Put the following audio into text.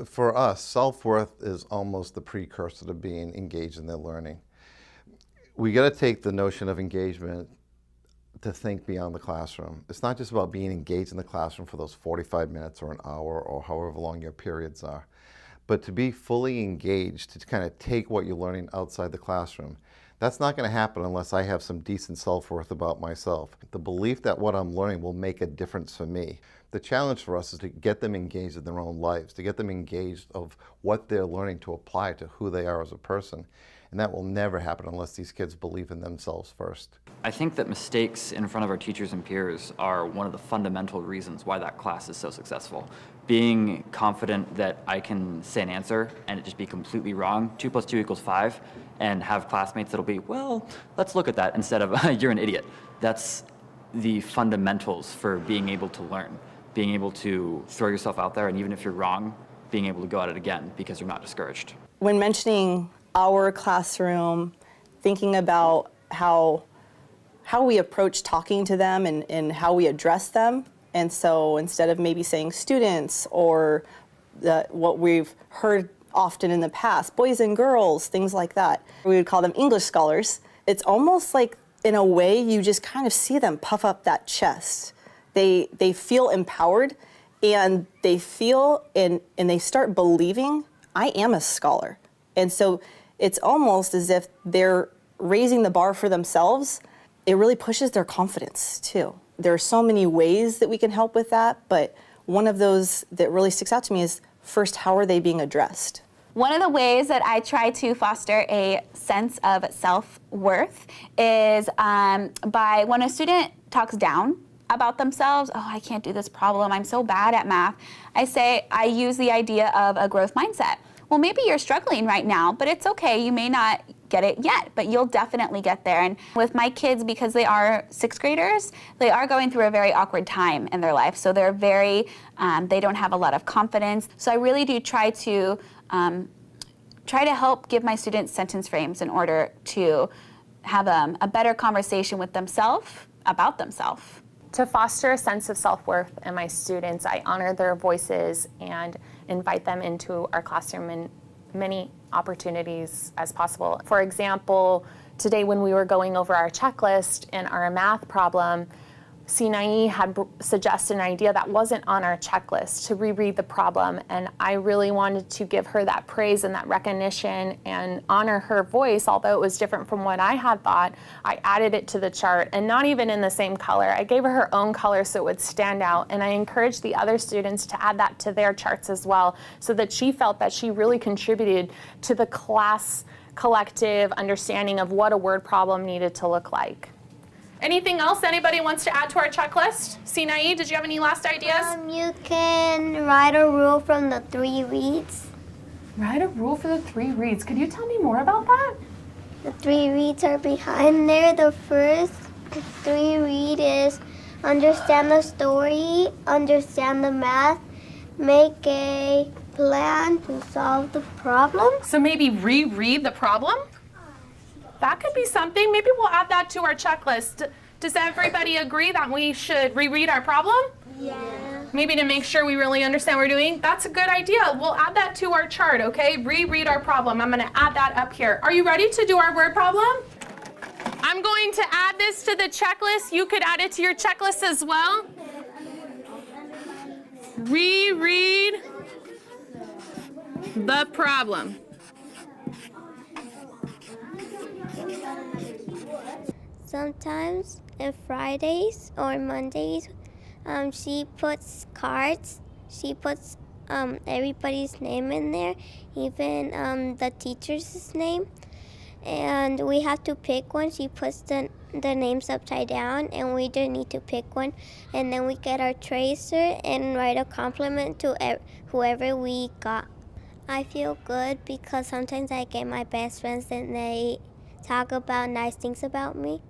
For us, self-worth is almost the precursor to being engaged in their learning. We got to take the notion of engagement to think beyond the classroom. It's not just about being engaged in the classroom for those 45 minutes or an hour or however long your periods are, but to be fully engaged, to kind of take what you're learning outside the classroom. That's not going to happen unless I have some decent self-worth about myself. The belief that what I'm learning will make a difference for me. The challenge for us is to get them engaged in their own lives, to get them engaged of what they're learning to apply to who they are as a person. And that will never happen unless these kids believe in themselves first. I think that mistakes in front of our teachers and peers are one of the fundamental reasons why that class is so successful. Being confident that I can say an answer and it just be completely wrong, 2 + 2 = 5, and have classmates that'll be, well, let's look at that instead of, you're an idiot. That's the fundamentals for being able to learn. Being able to throw yourself out there, and even if you're wrong, being able to go at it again because you're not discouraged. When mentioning our classroom, thinking about how we approach talking to them and how we address them. And so instead of maybe saying students or what we've heard often in the past, boys and girls, things like that, we would call them English scholars. It's almost like, in a way, you just kind of see them puff up that chest. They feel empowered, and they feel and they start believing, I am a scholar. And so it's almost as if they're raising the bar for themselves. It really pushes their confidence too. There are so many ways that we can help with that, but one of those that really sticks out to me is, first, how are they being addressed? One of the ways that I try to foster a sense of self-worth is by when a student talks down about themselves, oh, I can't do this problem, I'm so bad at math, I use the idea of a growth mindset. Well, maybe you're struggling right now, but it's okay, you may not get it yet, but you'll definitely get there. And with my kids, because they are 6th graders, they are going through a very awkward time in their life. So they're very, they don't have a lot of confidence. So I really do try to help give my students sentence frames in order to have a better conversation with themselves about themselves. To foster a sense of self-worth in my students, I honor their voices and invite them into our classroom in many opportunities as possible. For example, today when we were going over our checklist in our math problem, Sinai had suggested an idea that wasn't on our checklist, to reread the problem, and I really wanted to give her that praise and that recognition and honor her voice. Although it was different from what I had thought, I added it to the chart, and not even in the same color. I gave her own color so it would stand out, and I encouraged the other students to add that to their charts as well, so that she felt that she really contributed to the class collective understanding of what a word problem needed to look like. Anything else anybody wants to add to our checklist? Sinai, did you have any last ideas? You can write a rule from the 3 reads. Write a rule for the 3 reads. Could you tell me more about that? The 3 reads are behind there. The first 3 read is understand the story, understand the math, make a plan to solve the problem. So maybe reread the problem? That could be something. Maybe we'll add that to our checklist. Does everybody agree that we should reread our problem? Yeah. Maybe to make sure we really understand what we're doing? That's a good idea. We'll add that to our chart, okay? Reread our problem. I'm gonna add that up here. Are you ready to do our word problem? I'm going to add this to the checklist. You could add it to your checklist as well. Reread the problem. Sometimes on Fridays or Mondays, she puts cards. She puts everybody's name in there, even the teacher's name. And we have to pick one. She puts the names upside down, and we just need to pick one. And then we get our tracer and write a compliment to whoever we got. I feel good because sometimes I get my best friends and they talk about nice things about me.